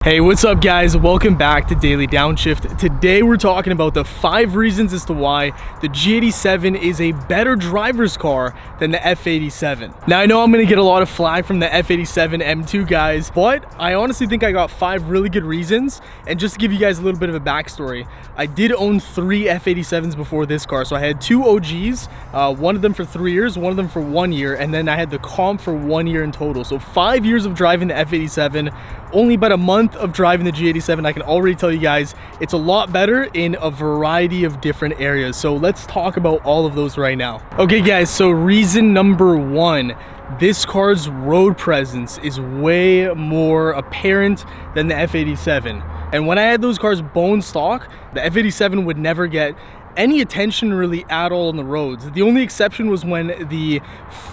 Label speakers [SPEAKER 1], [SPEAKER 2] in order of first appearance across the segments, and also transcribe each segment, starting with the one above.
[SPEAKER 1] Hey, what's up guys? Welcome back to Daily Downshift. Today we're talking about the 5 reasons as to why the G87 is a better driver's car than the F87. Now I know I'm gonna get a lot of flack from the F87 M2 guys, but I honestly think I got 5 really good reasons. And just to give you guys a little bit of a backstory, I did own 3 F87s before this car. So I had 2 OGs, one of them for 3 years, one of them for 1 year, and then I had the comp for 1 year in total. So 5 years of driving the F87, only about a month of driving the G87. I can already tell you guys it's a lot better in a variety of different areas. So let's talk about all of those right now. Okay guys, so reason number 1, this car's road presence is way more apparent than the F87. And when I had those cars bone stock, the F87 would never get any attention really at all on the roads. The only exception was when the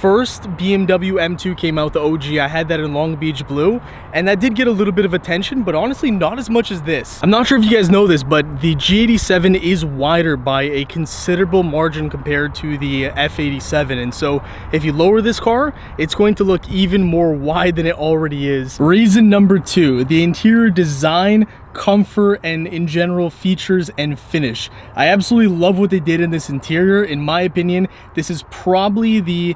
[SPEAKER 1] first BMW M2 came out, the OG. I had that in Long Beach blue, and that did get a little bit of attention, but honestly not as much as this. I'm not sure if you guys know this, but the G87 is wider by a considerable margin compared to the F87, and so if you lower this car, it's going to look even more wide than it already is. Reason number 2, the interior design, comfort, and in general features and finish. I absolutely love what they did in this interior. In my opinion, this is probably the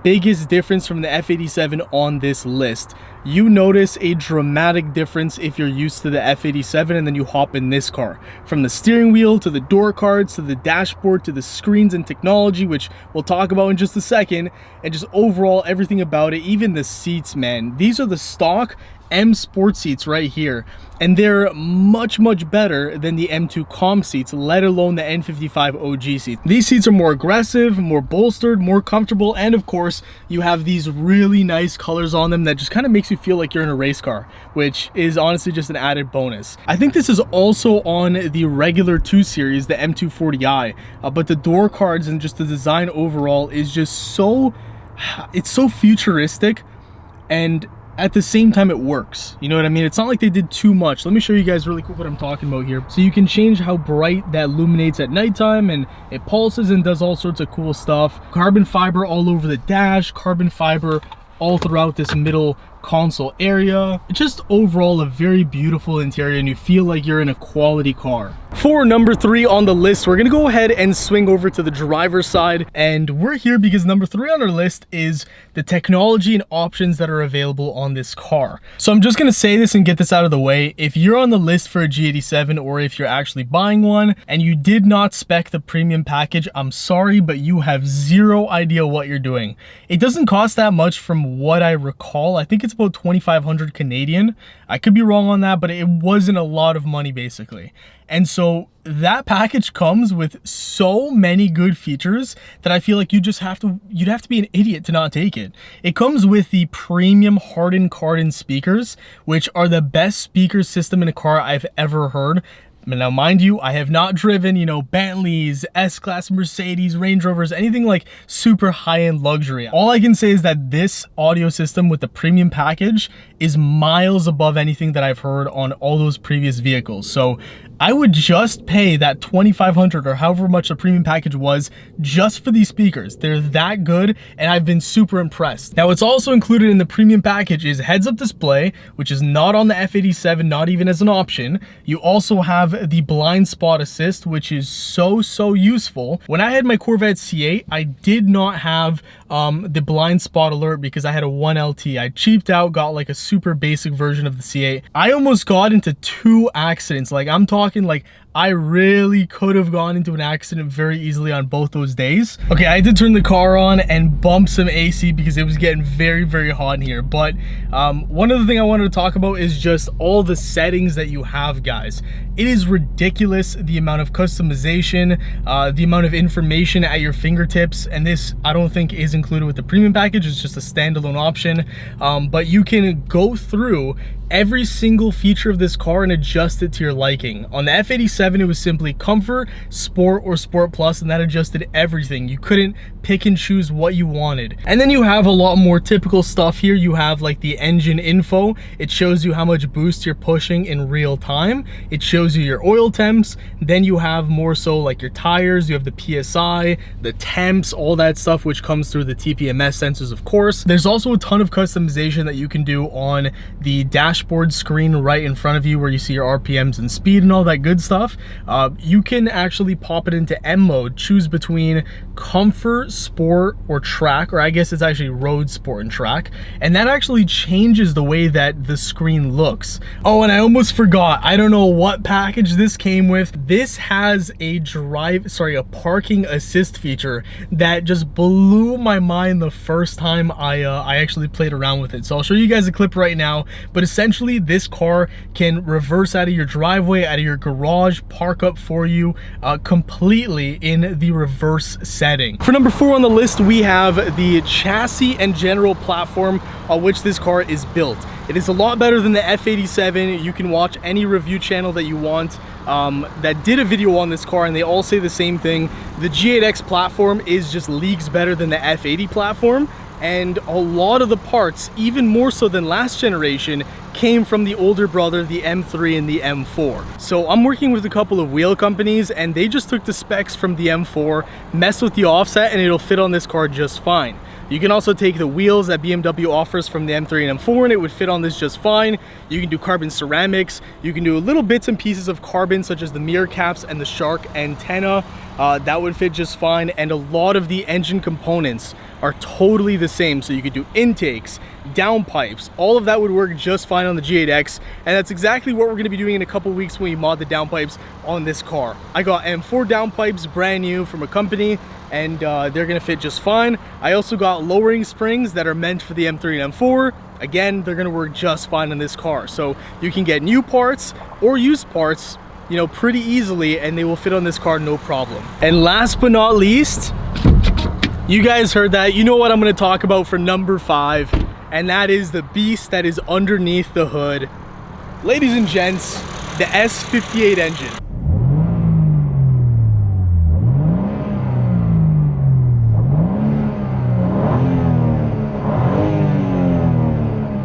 [SPEAKER 1] biggest difference from the F87 on this list. You notice a dramatic difference if you're used to the F87 and then you hop in this car. From the steering wheel to the door cards to the dashboard to the screens and technology, which we'll talk about in just a second, and just overall everything about it, even the seats, man. These are the stock M Sport seats right here, and they're much better than the M2 comp seats, let alone the N55 OG seats. These seats are more aggressive, more bolstered, more comfortable, and of course you have these really nice colors on them that just kind of makes you feel like you're in a race car, which is honestly just an added bonus. I think this is also on the regular 2 Series, the M240i, but the door cards and just the design overall is just so, it's so futuristic, and at the same time it works. You know what I mean? It's not like they did too much. Let me show you guys really quick what I'm talking about here. So you can change how bright that illuminates at nighttime, and it pulses and does all sorts of cool stuff. Carbon fiber all over the dash, carbon fiber all throughout this middle console area. It's just overall a very beautiful interior, and you feel like you're in a quality car. For number 3 on the list, we're gonna go ahead and swing over to the driver's side, and we're here because number 3 on our list is the technology and options that are available on this car. So I'm just gonna say this and get this out of the way. If you're on the list for a G87, or if you're actually buying one and you did not spec the premium package, I'm sorry, but you have zero idea what you're doing. It doesn't cost that much from what I recall. I think it's about 2,500 Canadian. I could be wrong on that, but it wasn't a lot of money basically. And so that package comes with so many good features that I feel like you'd have to be an idiot to not take it. It comes with the premium hardened carbon speakers, which are the best speaker system in a car I've ever heard. Now, mind you, I have not driven, you know, Bentleys, S-Class Mercedes, Range Rovers, anything like super high-end luxury. All I can say is that this audio system with the premium package is miles above anything that I've heard on all those previous vehicles. So I would just pay that 2,500 or however much the premium package was just for these speakers. They're that good, and I've been super impressed. Now, what's also included in the premium package is heads-up display, which is not on the F87, not even as an option. You also have the blind spot assist, which is so useful. When I had my Corvette C8, I did not have the blind spot alert because I had a 1LT. I cheaped out, got like a super basic version of the C8. I almost got into 2 accidents. Like, I'm talking like I really could have gone into an accident very easily on both those days. Okay, I did turn the car on and bump some AC because it was getting very hot in here. But one other thing I wanted to talk about is just all the settings that you have, guys. It is ridiculous the amount of customization, the amount of information at your fingertips, and this I don't think is included with the premium package. It's just a standalone option, but you can go through every single feature of this car and adjust it to your liking. On the F87, G87, it was simply comfort, sport, or sport plus, and that adjusted everything. You couldn't pick and choose what you wanted. And then you have a lot more typical stuff here. You have like the engine info. It shows you how much boost you're pushing in real time. It shows you your oil temps. Then you have more so like your tires. You have the PSI, the temps, all that stuff, which comes through the TPMS sensors, of course. There's also a ton of customization that you can do on the dashboard screen right in front of you, where you see your RPMs and speed and all that good stuff. You can actually pop it into M mode, choose between comfort, sport, or track, or I guess it's actually road, sport, and track, and that actually changes the way that the screen looks. Oh, and I almost forgot, I don't know what package this came with. This has a parking assist feature that just blew my mind the first time I actually played around with it. So I'll show you guys a clip right now, but essentially this car can reverse out of your driveway, out of your garage, park up for you completely in the reverse setting. For number 4 on the list, we have the chassis and general platform on which this car is built. It is a lot better than the F87. You can watch any review channel that you want that did a video on this car, and they all say the same thing. The G8X platform is just leagues better than the F80 platform, and a lot of the parts, even more so than last generation, came from the older brother, the M3 and the M4. So I'm working with a couple of wheel companies, and they just took the specs from the M4, messed with the offset, and it'll fit on this car just fine. You can also take the wheels that BMW offers from the M3 and M4, and it would fit on this just fine. You can do carbon ceramics. You can do little bits and pieces of carbon, such as the mirror caps and the shark antenna. That would fit just fine. And a lot of the engine components are totally the same. So you could do intakes, downpipes, all of that would work just fine on the G8X. And that's exactly what we're gonna be doing in a couple weeks when we mod the downpipes on this car. I got M4 downpipes brand new from a company, and they're gonna fit just fine. I also got lowering springs that are meant for the M3 and M4. Again, they're gonna work just fine on this car. So you can get new parts or used parts, you know, pretty easily, and they will fit on this car no problem. And last but not least, you guys heard that. You know what I'm gonna talk about for number 5, and that is the beast that is underneath the hood. Ladies and gents, the S58 engine.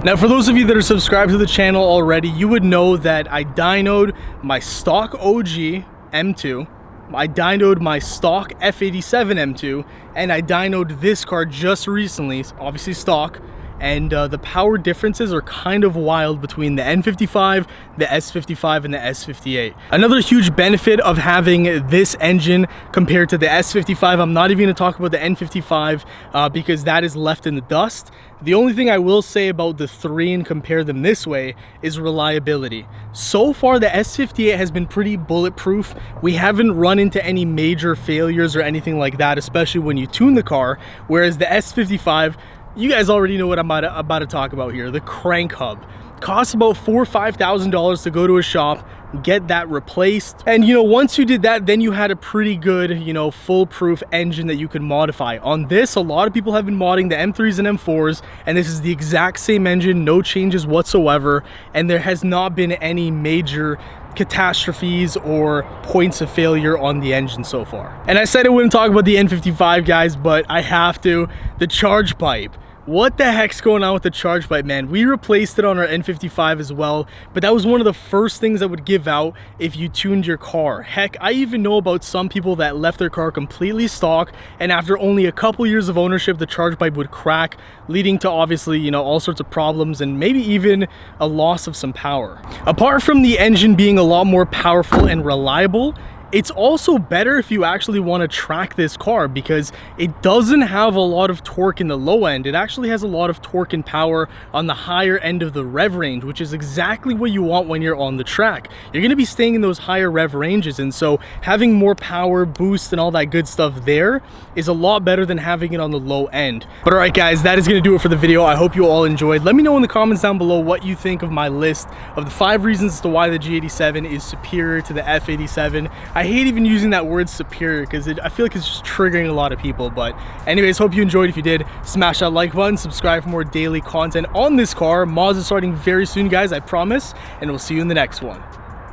[SPEAKER 1] Now, for those of you that are subscribed to the channel already, you would know that I dynoed my stock OG M2, I dynoed my stock F87 M2, and I dynoed this car just recently, obviously stock, and the power differences are kind of wild between the N55, the S55, and the S58. Another huge benefit of having this engine compared to the S55, I'm not even going to talk about the N55 because that is left in the dust. The only thing I will say about the 3 and compare them this way is reliability. So far, the S58 has been pretty bulletproof. We haven't run into any major failures or anything like that, especially when you tune the car, whereas the S55, you guys already know what I'm about to talk about here. The crank hub costs about $4,000 or $5,000 to go to a shop, get that replaced, and you know, once you did that, then you had a pretty good, you know, foolproof engine that you could modify. On this, a lot of people have been modding the M3s and M4s, and this is the exact same engine, no changes whatsoever, and there has not been any major catastrophes or points of failure on the engine so far. And I said I wouldn't talk about the N55, guys, but I have to. The charge pipe. What the heck's going on with the charge pipe, man? We replaced it on our N55 as well, but that was one of the first things that would give out if you tuned your car. Heck, I even know about some people that left their car completely stock, and after only a couple years of ownership, the charge pipe would crack, leading to obviously, you know, all sorts of problems and maybe even a loss of some power. Apart from the engine being a lot more powerful and reliable, it's also better if you actually want to track this car because it doesn't have a lot of torque in the low end. It actually has a lot of torque and power on the higher end of the rev range, which is exactly what you want when you're on the track. You're going to be staying in those higher rev ranges, and so having more power, boost, and all that good stuff there is a lot better than having it on the low end. But alright guys, that is going to do it for the video. I hope you all enjoyed. Let me know in the comments down below what you think of my list of the 5 reasons as to why the G87 is superior to the F87. I hate even using that word superior because I feel like it's just triggering a lot of people. But anyways, hope you enjoyed. If you did, smash that like button, subscribe for more daily content on this car. Mods are starting very soon, guys, I promise, and we'll see you in the next one.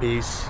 [SPEAKER 1] Peace.